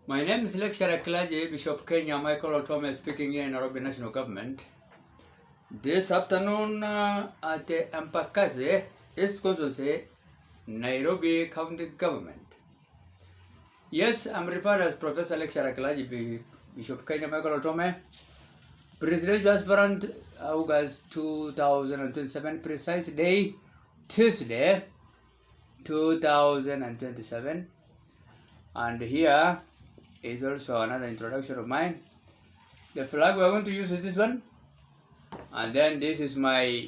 My name is Lecturer Clergy Bishop Kenya Loltome speaking here in Nairobi National Government. This afternoon at the Mpakaze East Constituency, Nairobi County Government. Yes, I'm referred as Professor Lecturer Clergy Bishop Kenya Loltome, Presidential Aspirant August 2027, precise day Tuesday 2027. And here is also another introduction of mine. The flag we're going to use is this one. And then this is my,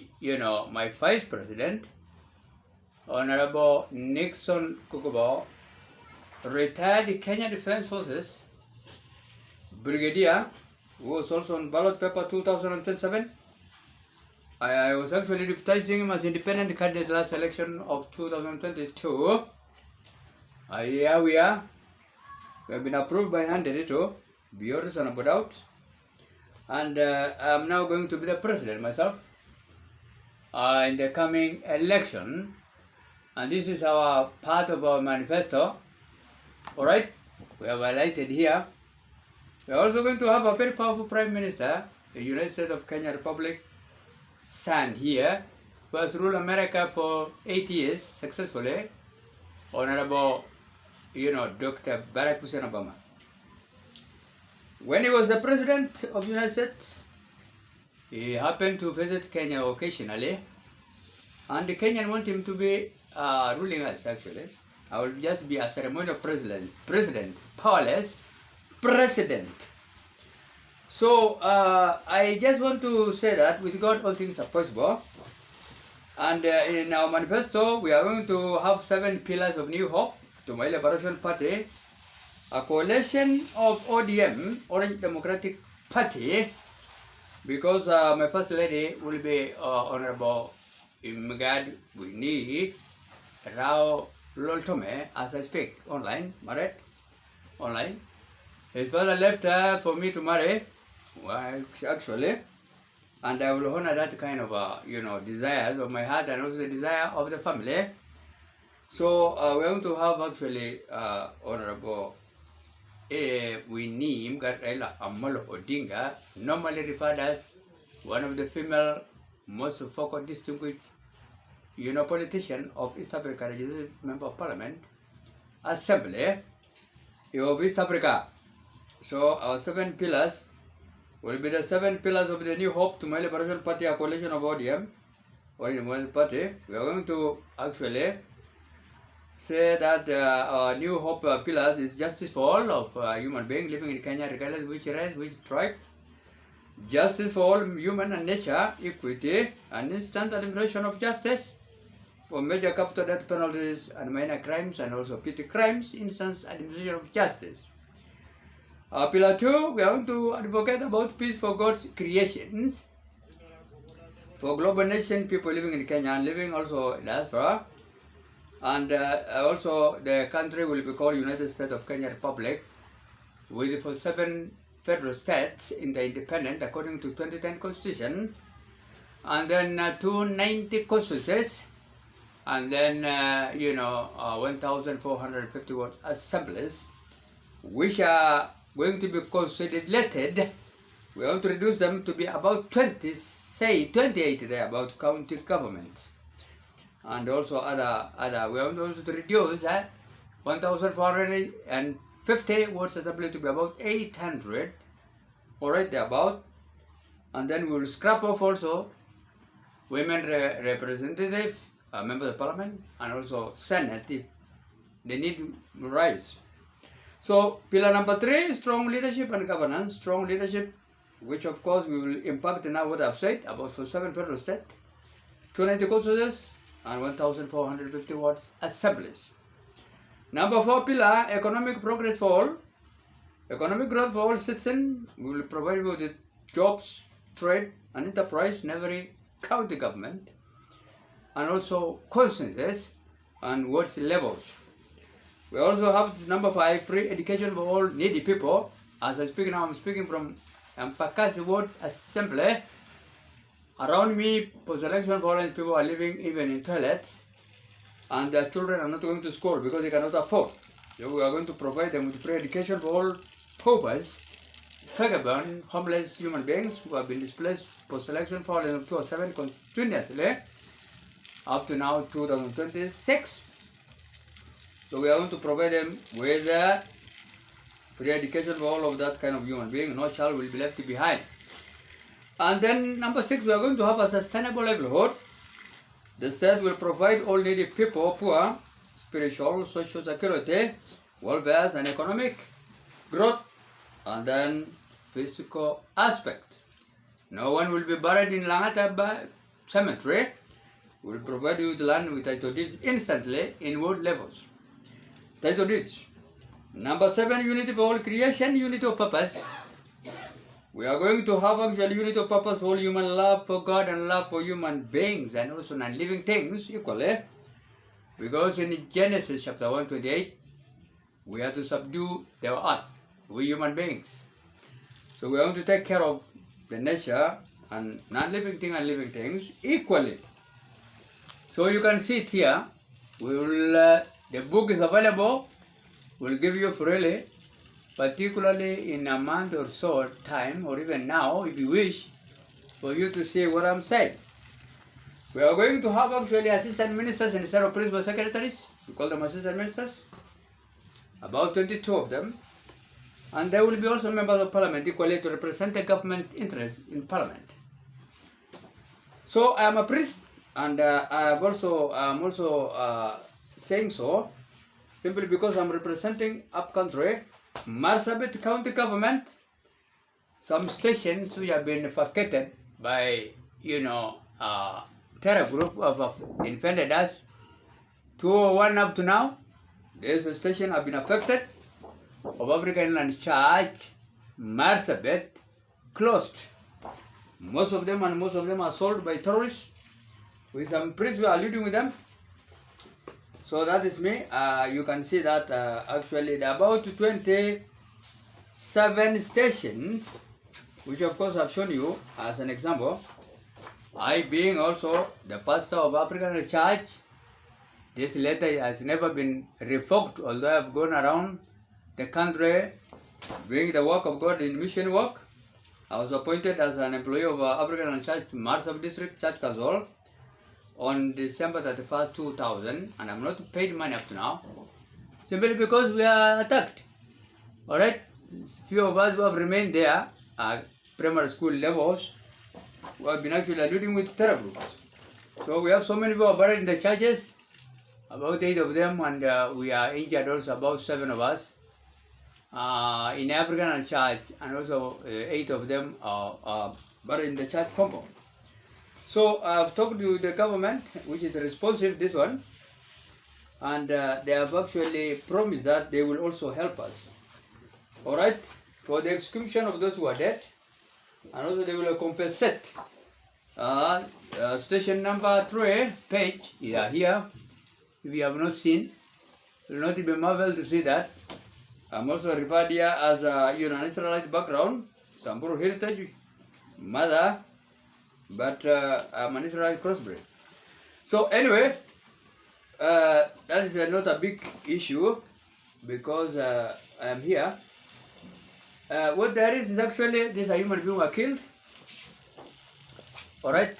my Vice President, Honorable Nixon Kukubo, retired Kenya Defense Forces Brigadier, who was also on ballot paper 2027. I was actually deputizing him as independent candidate last election of 2022. Here we are. We have been approved by 182, beyond reasonable doubt. And I'm now going to be the president myself in the coming election. And this is our part of our manifesto. All right, we have highlighted here. We are also going to have a very powerful Prime Minister, the United States of Kenya Republic, son here, who has ruled America for 8 years successfully, Honorable, Dr. Barack Hussein Obama. When he was the President of the United States, he happened to visit Kenya occasionally, and the Kenyan want him to be ruling us actually. I will just be a ceremonial president, powerless president. So I just want to say that with God all things are possible. And in our manifesto, we are going to have 7 pillars of new hope to my Liberation Party, a coalition of ODM, Orange Democratic Party, because my First Lady will be Honorable Imgad Winnie Rao Loltome as I speak, online, married, online. His father left for me to marry, well, actually, and I will honor that kind of, desires of my heart and also the desire of the family. So we're going to have actually Honorable Winnie Mgatela Amolo Odinga, normally referred as one of the female most focal distinguished, politician of East Africa, legislative member of Parliament, Assembly of East Africa. So our 7 pillars will be the 7 pillars of the New Hope to my Liberation Party, a coalition of ODM, Orange Party. We are going to actually say that our New Hope pillars is justice for all of human beings living in Kenya, regardless of which race, which tribe. Justice for all human and nature, equity, and instant elimination of justice for major capital death penalties and minor crimes, and also petty crimes, instant administration of justice. Pillar 2, we are going to advocate about peace for God's creations, for global nation, people living in Kenya and living also in diaspora. And also the country will be called United States of Kenya Republic, with 47 federal states in the independent according to 2010 Constitution, and then 290 constituencies, and then 1,450 assemblies, which are going to be consolidated. We want to reduce them to be about 28 there, about county governments. And also other we want also to reduce 1,450 wards assembly to be about 800, alright, about. And then we will scrap off also women representative, members of parliament, and also senate if they need to rise. So pillar number 3, strong leadership and governance. Strong leadership, which of course we will impact now what I've said about 7 federal states, 290 constituencies, and 1,450 wards assemblies. Number 4 pillar, economic progress for all. Economic growth for all citizens. We will provide you with jobs, trade, and enterprise in every county government, and also constituencies and wards levels. We also have number 5, free education for all needy people. As I speak now, I'm speaking from Mpakaze Ward Assembly. Around me, post-election violent people are living even in toilets, and their children are not going to school because they cannot afford. So we are going to provide them with free education for all paupers, vagabond, homeless human beings who have been displaced for selection for 2007 continuously up to now 2026. So we are going to provide them with free education for all of that kind of human being. No child will be left behind. And then number 6, we are going to have a sustainable livelihood. The state will provide all needy people, poor, spiritual, social security, welfare and economic growth, and then physical aspect. No one will be buried in Langata cemetery. We will provide you with land with title deeds instantly in ward levels. Title deeds. Number 7, unity for all creation, unity of purpose. We are going to have actually unity of purpose for all human love for God and love for human beings and also non-living things equally. Because in Genesis chapter 128, we have to subdue the earth, we human beings. So we are going to take care of the nature and non-living things and living things equally. So you can see it here. We will, the book is available. We'll give you freely, particularly in a month or so time, or even now, if you wish, for you to see what I'm saying. We are going to have actually assistant ministers instead of principal secretaries. We call them assistant ministers. About 22 of them. And there will be also members of parliament equally to represent the government interests in parliament. So I am a priest, and I'm also saying so simply because I'm representing upcountry, Marsabit county government, some stations which have been vacated by, terror group of defended us. 201 up to now, this station have been affected. Of African Land Church, Marsabit, closed. Most of them are sold by terrorists. With some priests we are leading with them. So that is me. You can see that actually there are about 27 stations, which of course I've shown you as an example. I being also the pastor of African Church, this letter has never been revoked, although I've gone around the country doing the work of God in mission work. I was appointed as an employee of African Church Marsabit District Church Council on December 31st, 2000, and I'm not paid money up to now, simply because we are attacked. Alright, few of us who have remained there at primary school levels, who have been actually alluding with terror groups. So we have so many people buried in the churches, about 8 of them, and we are injured also, about 7 of us. In African church, and also 8 of them are buried in the church compound. So I've talked to the government, which is responsive, this one, and they have actually promised that they will also help us. Alright, for the execution of those who are dead, and also they will compensate. Station number 3 page, here, if you have not seen, you will not be marveled to see that. I'm also referred here as an Israelite background, Samburu heritage, mother, but I'm an Israelite crossbreed. So anyway, that is not a big issue because I am here. What there is actually, these are human beings who are killed. Alright?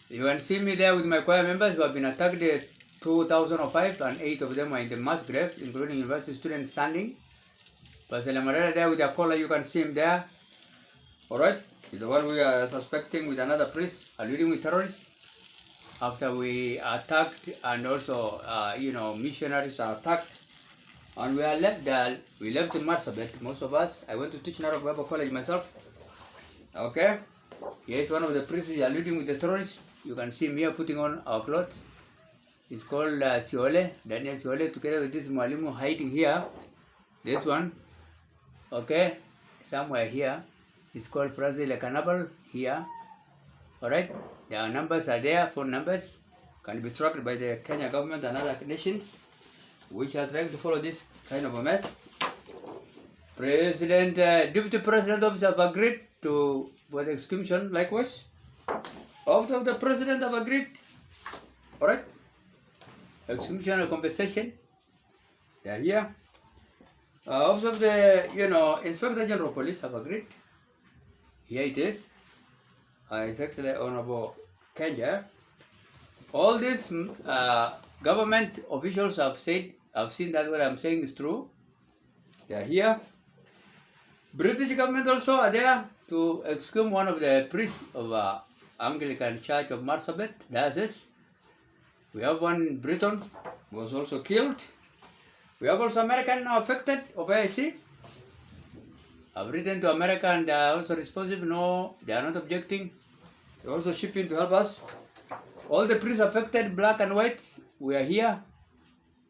You can see me there with my choir members who have been attacked 2005, and 8 of them are in the mass grave, including university students standing. Pastor Lamarera there with a collar, you can see him there. Alright, he's the one we are suspecting with another priest, alluding with terrorists. After we attacked, and also, missionaries are attacked, and we are left there. We left in Marsabit, most of us. I went to teach Narok Bible College myself. Okay, here is one of the priests who is alluding with the terrorists. You can see him here putting on our clothes. It's called Siole, Daniel Siole, together with this Mwalimu hiding here. This one, okay, somewhere here. It's called Brazil Canabal here. Alright, their numbers are there, phone numbers, can be tracked by the Kenya government and other nations, which are trying to follow this kind of a mess. Deputy President office have agreed for the execution likewise. After the President have agreed, alright. Execution or compensation. They are here. Office of the, Inspector General of Police have agreed. Here it is. His Excellency Honorable Kenya. All these government officials have said, I've seen that what I'm saying is true. They are here. British government also are there to exhume one of the priests of Anglican Church of Marsabit diocese. We have one in Britain who was also killed. We have also American affected of AIC. I've written to America and they are also responsive. No, they are not objecting. They're also shipping to help us. All the priests affected, black and whites, we are here.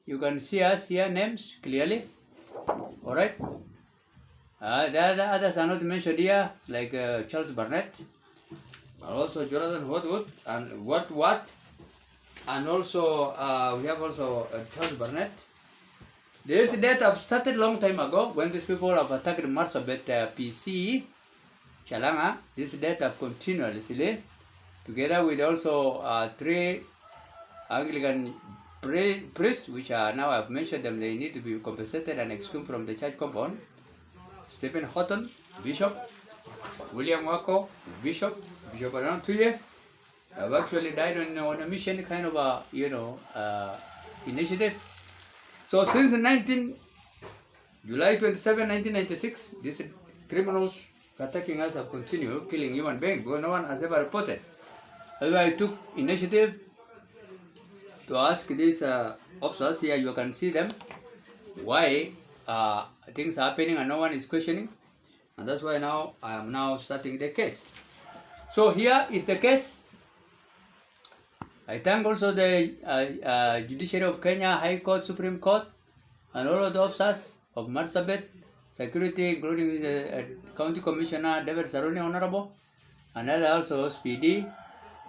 You can see us here, names clearly. Alright. The others are not mentioned here, like Charles Barnett, and also Jonathan Hotwood, and what, and also we have also Charles Barnett. This death have started long time ago when these people have attacked Marsabit PC, Chalanga. This death have continuously, together with also 3 Anglican priests, which are now I've mentioned them. They need to be compensated and exhumed from the church compound. Stephen Houghton, Bishop, William Wako, Bishop around 2 years, have actually died on a mission kind of a, initiative. So since July 27, 1996, these criminals attacking us have continued killing human beings, but no one has ever reported. That's why I took initiative to ask these officers here, you can see them, why things are happening and no one is questioning, and that's why now I am now starting the case. So here is the case. I thank also the Judiciary of Kenya, High Court, Supreme Court, and all of the officers of Marsabit Security, including the County Commissioner David Saruni, Honorable, and other also SPD,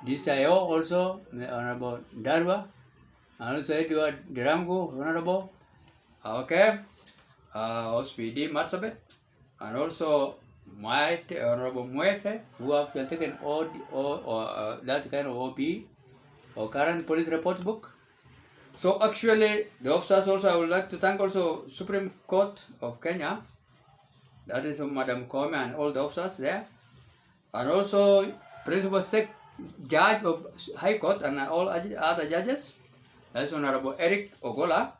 DCIO also, Honorable Darwa, and also Edward Dirangu, Honorable, okay. SPD Marsabit, and also Honorable Mwete, who have taken all that kind of OP or current police report book. So actually, the officers also, I would like to thank also Supreme Court of Kenya, that is Madam Kome and all the officers there, and also Principal Judge of High Court and all other judges, that's Honorable Eric Ogola,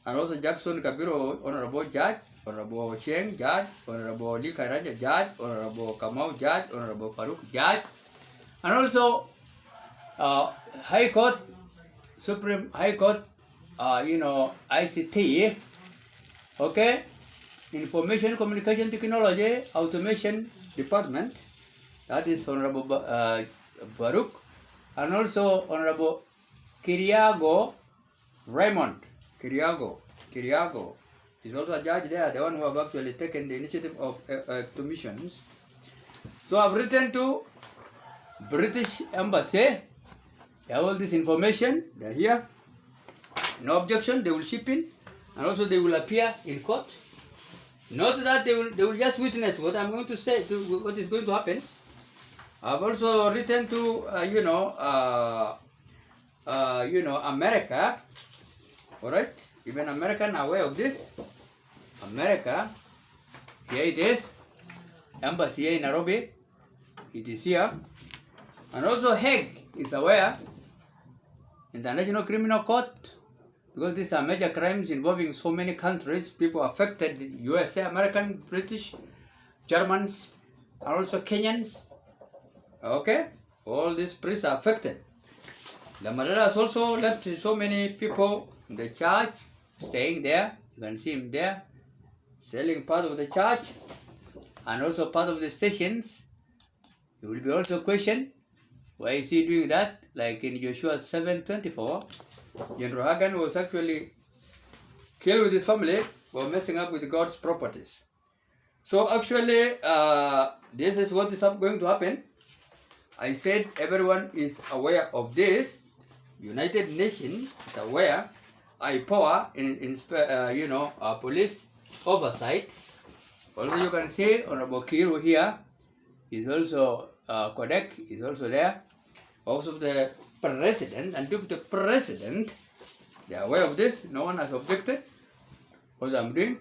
and also Jackson Kabiro, Honorable Judge, Honorable Cheng Judge, Honorable Lee Kairaja Judge, Honorable Kamau Judge, Honorable Farouk Judge, and also High Court, Supreme High Court, ICT, okay, Information Communication Technology Automation Department, that is Honorable Farouk, and also Honorable Kiriago Raymond. Kiriago is also a judge there, the one who have actually taken the initiative of commissions. So I've written to British Embassy. They have all this information. They're here. No objection. They will ship in, and also they will appear in court. Not that they will just witness what I'm going to say, to what is going to happen. I've also written to America. All right. Even American are aware of this. America, here it is. Embassy here in Nairobi. It is here. And also Hague is aware. International Criminal Court. Because these are major crimes involving so many countries. People affected. USA, American, British, Germans, and also Kenyans. Okay. All these priests are affected. The Mandela has also left so many people in the church, staying there. You can see him there, selling part of the church and also part of the stations. He will be also questioned, why is he doing that? Like in Joshua 7:24, General Hagan was actually killed with his family for messing up with God's properties. So actually, this is what is going to happen. I said everyone is aware of this. United Nations is aware. IPOA in police oversight. Also, you can see Honorable Kiru here is also Kodek is also there. Also the president and deputy president, they are aware of this. No one has objected. what I'm doing.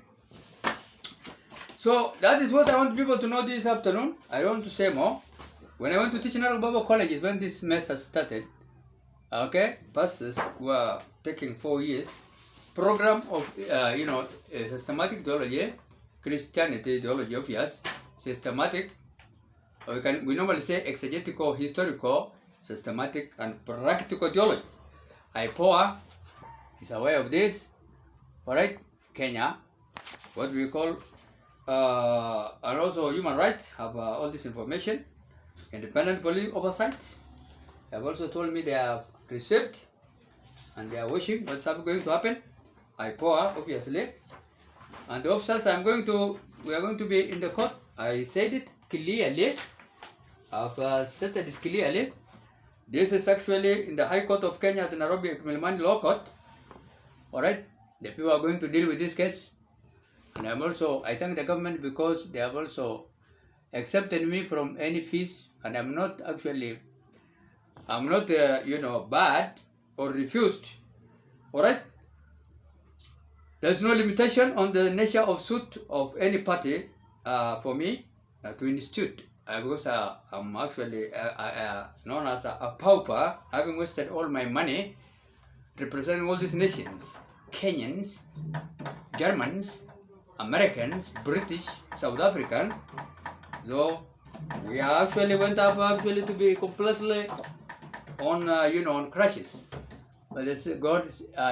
So that is what I want people to know this afternoon. I don't want to say more. When I went to teach in Bible College is when this mess has started. Okay, pastors who are taking 4 years program of systematic theology, Christianity theology of yes, systematic. Or we normally say exegetical, historical, systematic, and practical theology. IPOA is aware of this. All right, Kenya, what we call, and also human rights have all this information. Independent police oversight have also told me they have received and they are watching what's going to happen. IPOA, obviously. And the officers we are going to be in the court. I said it clearly. I've stated it clearly. This is actually in the High Court of Kenya at Nairobi Milimani Law Court. Alright, the people are going to deal with this case. And I thank the government because they have also accepted me from any fees, and I'm not bad or refused. Alright? There's no limitation on the nature of suit of any party for me to institute. Because I'm actually known as a pauper, having wasted all my money representing all these nations, Kenyans, Germans, Americans, British, South African. So we went up to be completely on crashes. But God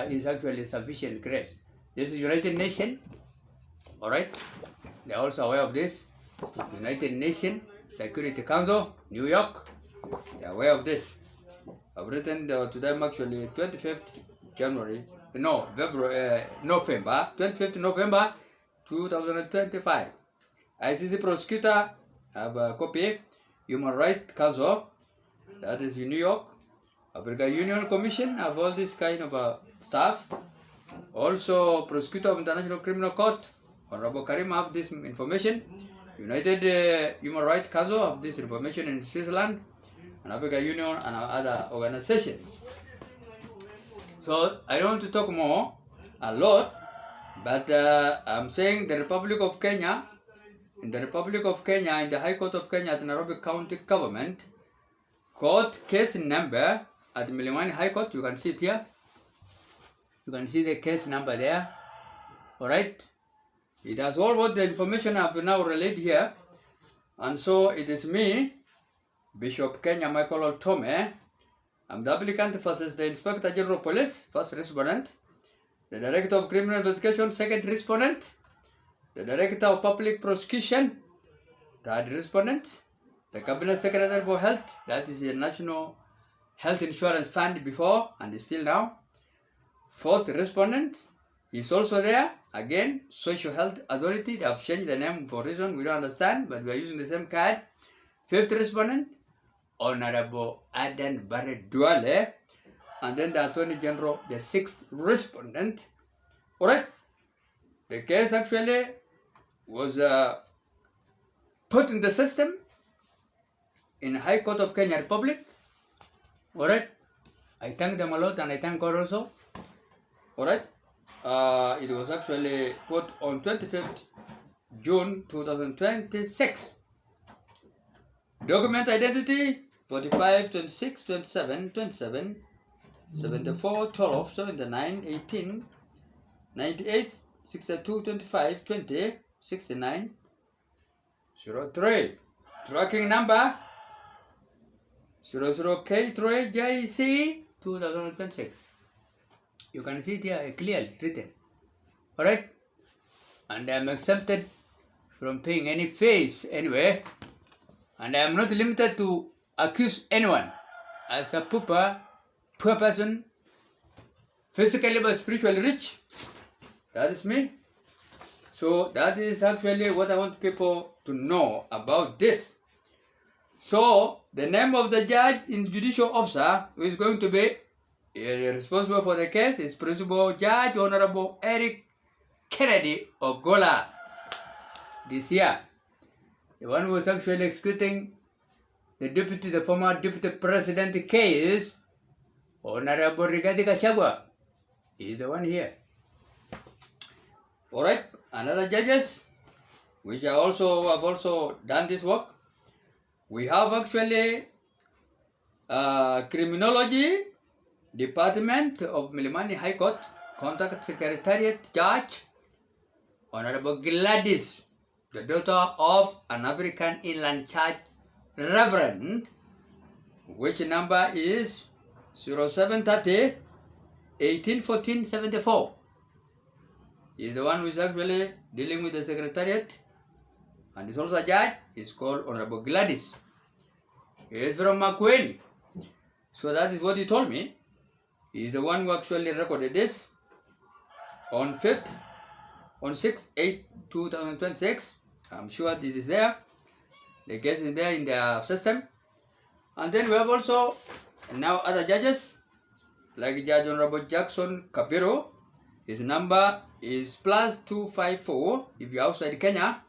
is actually sufficient grace. This is United Nations, all right? They're also aware of this. United Nations Security Council, New York, they're aware of this. I've written to them actually 25th November 2025. ICC prosecutor have a copy. Human Rights Council, that is in New York. African Union Commission have all this kind of stuff. Also, prosecutor of International Criminal Court, Honorable Karim, have this information. United Human Rights Council have this information in Switzerland, and African Union and other organizations. So I don't want to talk a lot, but I'm saying the Republic of Kenya, in the High Court of Kenya at Nairobi County Government, court case number at Milimani High Court, you can see it here. You can see the case number there. Alright? It has all what the information I've now relayed here. And so it is me, Bishop Kenya Loltome. I'm the applicant versus the Inspector General of Police, first respondent, the Director of Criminal Investigation, second respondent, the Director of Public Prosecution, third respondent, the Cabinet Secretary for Health, that is the National Health Insurance Fund before and still now, fourth respondent is also there. Again, Social Health Authority, they have changed the name for reason we don't understand, but we are using the same card. Fifth respondent, Honorable Aden Barrett Duale, and then the Attorney General, the sixth respondent. Alright, the case actually was put in the system in High Court of Kenya Republic. Alright, I thank them a lot and I thank God also. Alright, it was actually put on 25th June 2026. Document identity 45, 26, 27, 27, 74, 12, 79, 18, 98, 62, 25, 20, 69, 03. Tracking number 00K3JC 2026. You can see it here clearly written. Alright? And I am exempted from paying any fees anyway. And I am not limited to accuse anyone as a poor person, physically but spiritually rich. That is me. So that is actually what I want people to know about this. So the name of the judge and judicial officer who is going to be responsible for the case is Principal Judge Honorable Eric Kennedy Ogola. This year, the one who was actually executing the former deputy president case, Honorable Rigathi Gachagua, is the one here. All right, another judges, which have also done this work. We have actually criminology department of Milimani High Court, contact secretariat judge, Honorable Gladys, the daughter of an African Inland Church Reverend, which number is 0730 1814 74. He is the one who is actually dealing with the secretariat, and is also a judge. Is called Honorable Gladys. He is from Makueni. So that is what he told me. He is the one who actually recorded this on 6/8/2026. I'm sure this is there. The case is there in their system. And then we have also now other judges, like Judge Honorable Jackson Kapiro. His number is +254 if you're outside Kenya,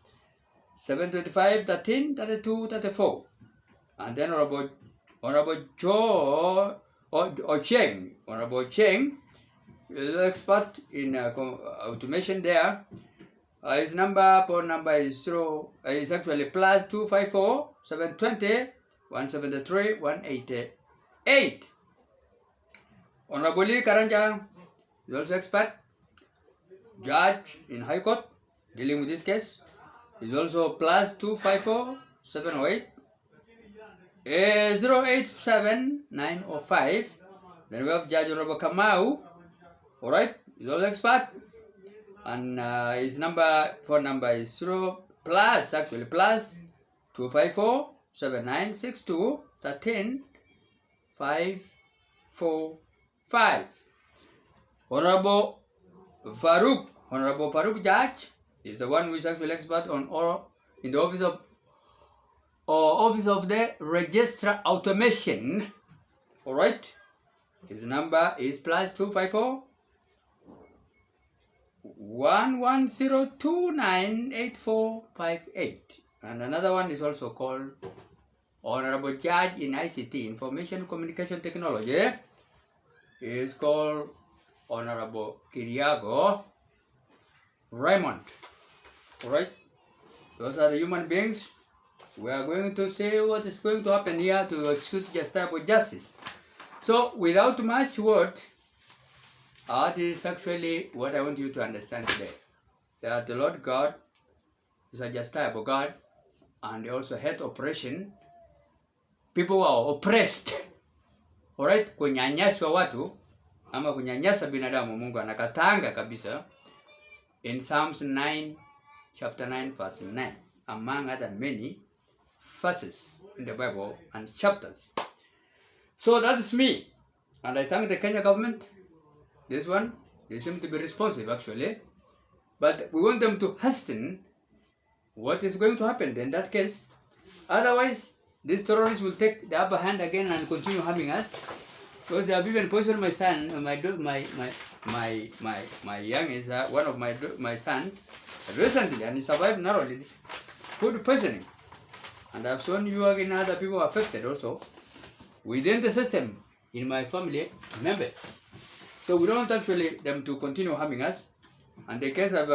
725 13 32 34. And then Honorable Joe Ocheng, Honorable Cheng, is an expert in automation there. His phone number is actually +254 720 173 188. Honorable Lee Karanja is also expert, judge in High Court dealing with this case. Is also +254 708 087 905. Then we have Judge Honorable Kamau. All right, he's also expert, and his phone number is +254 7962 13 545. Honorable Farouk Judge is the one who is actually expert on all in the office of the Registrar Automation. All right, his number is +254 11029848. And another one is also called Honorable Judge in ICT, Information Communication Technology. He is called Honorable Kiriago Raymond. Alright, those are the human beings. We are going to say what is going to happen here to execute just type of justice. So, without much word, this is actually what I want you to understand today. That the Lord God is a justifiable God, and also head operation. People who are oppressed, alright, kunyanyaswa watu ama kunyanyasa binadamu, Mungu anakatanga kabisa. In Psalms 9, chapter 9, verse 9, among other many verses in the Bible and chapters. So that is me, and I thank the Kenya government. This one, they seem to be responsive actually, but we want them to hasten what is going to happen in that case. Otherwise, these terrorists will take the upper hand again and continue harming us, because they have even poisoned my son, my youngest, one of my sons, recently, and he survived narrowly. Food poisoning, and I've shown you again other people affected also within the system in my family members. So we don't want actually them to continue harming us. And the case of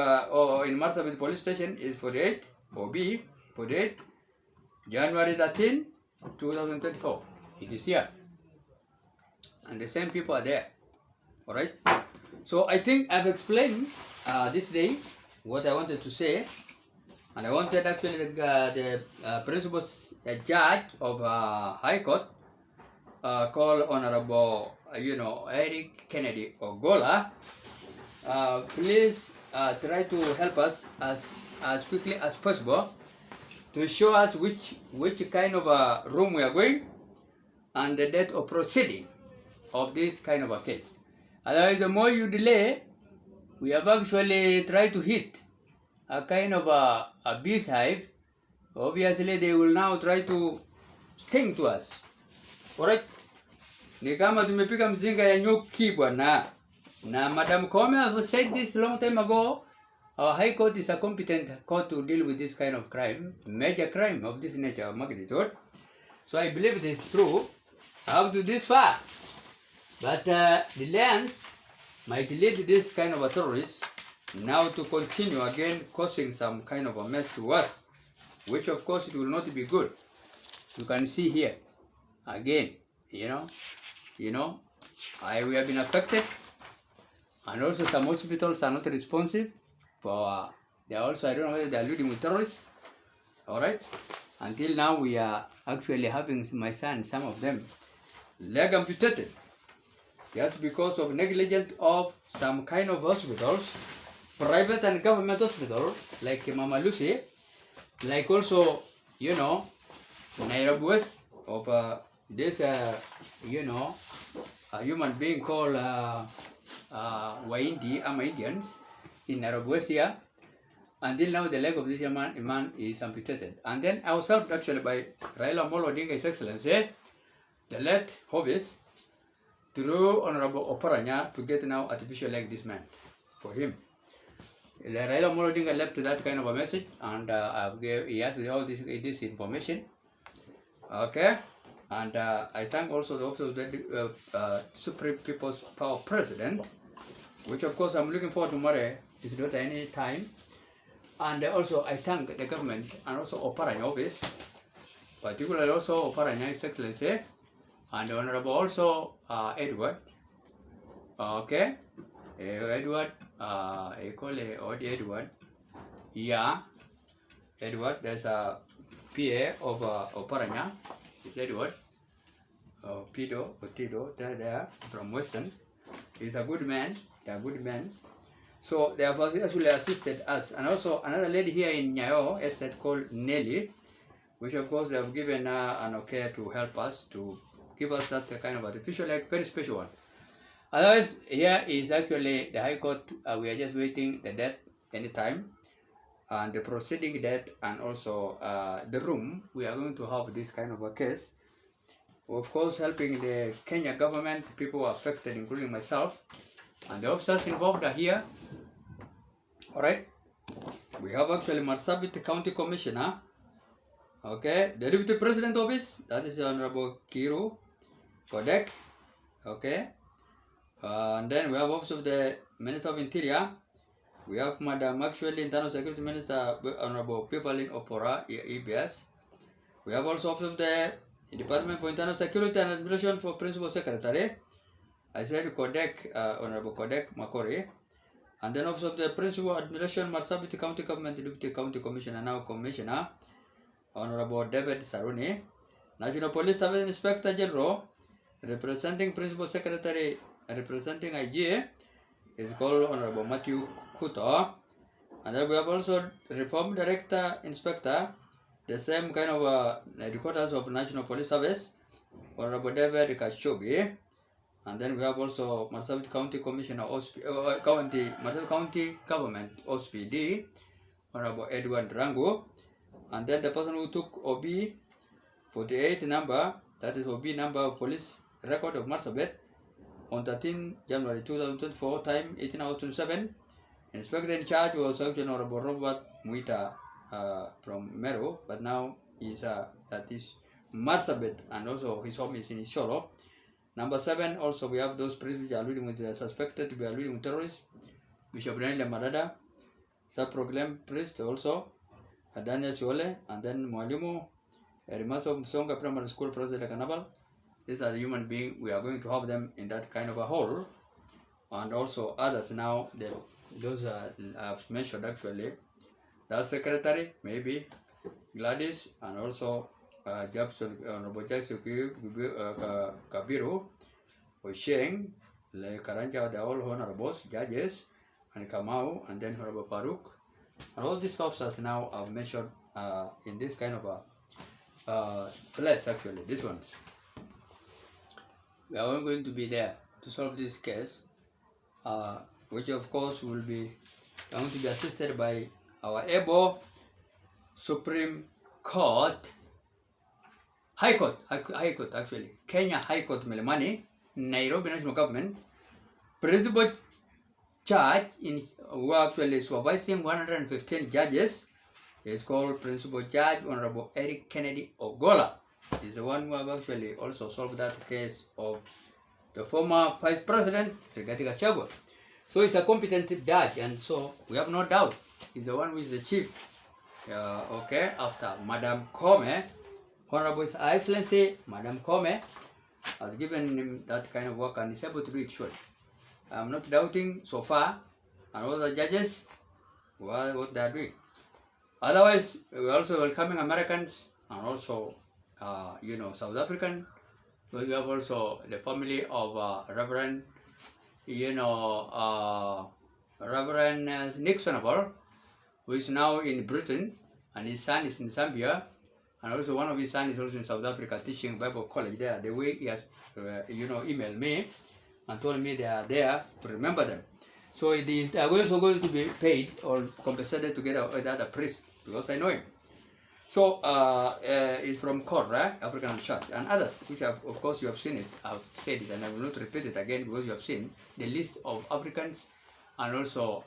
in Marsabit police station is 48 OB 48 January 13, 2024. It is here, and the same people are there. All right. So I think I've explained this day what I wanted to say, and I wanted actually the principal judge of High Court, called Honorable Eric Kennedy Ogola. Please try to help us as quickly as possible to show us which kind of a room we are going and the date of proceeding of this kind of a case. Otherwise, the more you delay, we have actually tried to hit a kind of a beehive. Obviously, they will now try to sting to us. Alright? Ni kama tumepiga mzinga ya nyuki bwana. Na Madam Kome have said this long time ago. Our High Court is a competent court to deal with this kind of crime, major crime of this nature of magnitude. So I believe it is true up to this far. But the lands might lead this kind of a terrorist now to continue again causing some kind of a mess to us, which of course it will not be good. You can see here again, we have been affected, and also some hospitals are not responsive for, they are also, I don't know whether they are leading with terrorists, all right? Until now we are actually having my son, some of them, leg amputated, just because of negligence of some kind of hospitals, private and government hospital, like Mama Lucy, like also, Nairobi West of this, a human being called Waindi, Indians, in Nairobi West here. Until now, the leg of this man is amputated. And then I was helped actually by Raila Amolo Odinga, His Excellency, the late Hovis, through Honorable Oparanya to get now artificial leg this man, for him. Raila Amolo Odinga left that kind of a message, and he has all this information. Okay, and I thank also the office of the Supreme People's Power President, which of course I'm looking forward to tomorrow. It's not any time. And also I thank the government and also Oparanya office, particularly also Oparanya, His Excellency, and Honorable also Edward. Okay, Edward, I call it Edward. Yeah, Edward. There's a PA of Oparanya. It's Edward. Tido, there from Western. He's a good man. They're good men. So they have actually assisted us, and also another lady here in Nyayo estate called Nelly, which of course they have given an okay to help us, to give us that kind of artificial leg, very special one. Otherwise, here is actually the High Court. We are just waiting the date anytime, and the proceeding date, and also the room. We are going to have this kind of a case. Of course, helping the Kenya government, people affected, including myself, and the officers involved are here. All right. We have actually Marsabit County Commissioner. Okay. The Deputy President Office, that is Honorable Kiru Kodek. Okay. And then we have Office of the Minister of Interior. We have Madam actually Internal Security Minister Honorable Pivalin Opora, EBS. We have also Office of the Department for Internal Security and Administration for Principal Secretary. I said Kodek, Honorable Kodek Makori. And then Office of the Principal Administration, Marsabit County Government, Deputy County Commissioner, now Commissioner, Honorable David Saruni. National Police Service Inspector General, representing Principal Secretary, representing IG, is called Honorable Matthew Kuto. And then we have also Reform Director Inspector, the same kind of headquarters of National Police Service, Honorable David Kashogi. And then we have also Marsabit County Commissioner, Marsabit County Government, OSPD, Honorable Edward Rango. And then the person who took OB 48 number, that is OB number of police record of Marsabit, on 13 January 2024, time 18:27. Inspector in charge was Honorable Robert Muita from Meru, but now he's at his Marsabit, and also his home is in Isolo. Number 7, also we have those priests which are alluding with suspected to be alluding with terrorists. Bishop Daniel Marada, self-proclaimed priest also, Daniel Siole, and then Mwalimu, Rimaso Msonga Primary School, President Kanabal. These are the human beings. We are going to have them in that kind of a hall, and also others now. Those I've mentioned actually. The secretary, maybe Gladys, and also Jackson, Honorable Jackson Kabiru, Osheng, Le Karanja, the all honorables, judges, and Kamau, and then Honorable Farouk. And all these officers now are mentioned in this kind of a place actually, these ones. We are going to be there to solve this case, which of course will be going to be assisted by our able Supreme Court, High Court actually, Kenya High Court Milimani, Nairobi National Government, Principal Judge who are actually supervising 115 judges is called Principal Judge Honorable Eric Kennedy Ogola. He's the one who have actually also solved that case of the former Vice President Rigathi Gachagua. So he's a competent judge, and so we have no doubt he's the one who is the chief. Okay, after Madam Kome, Honorable His Excellency, Madam Kome has given him that kind of work and is able to do it surely. I'm not doubting so far, and all the judges, what they are doing. Otherwise, we're also welcoming Americans and also, South African. We have also the family of Reverend, Reverend Nixonable, who is now in Britain, and his son is in Zambia, and also one of his sons is also in South Africa teaching Bible college there. The way he has, emailed me and told me they are there to remember them. So they are also going to be paid or compensated together with other priests, because I know him. So it's from Korra, African Church, and others, which have, of course, you have seen it. I've said it, and I will not repeat it again because you have seen the list of Africans and also,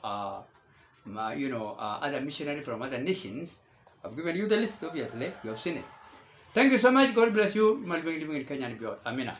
other missionaries from other nations. I've given you the list, obviously. You have seen it. Thank you so much. God bless you. You might be living in Kenya and beyond. Amina.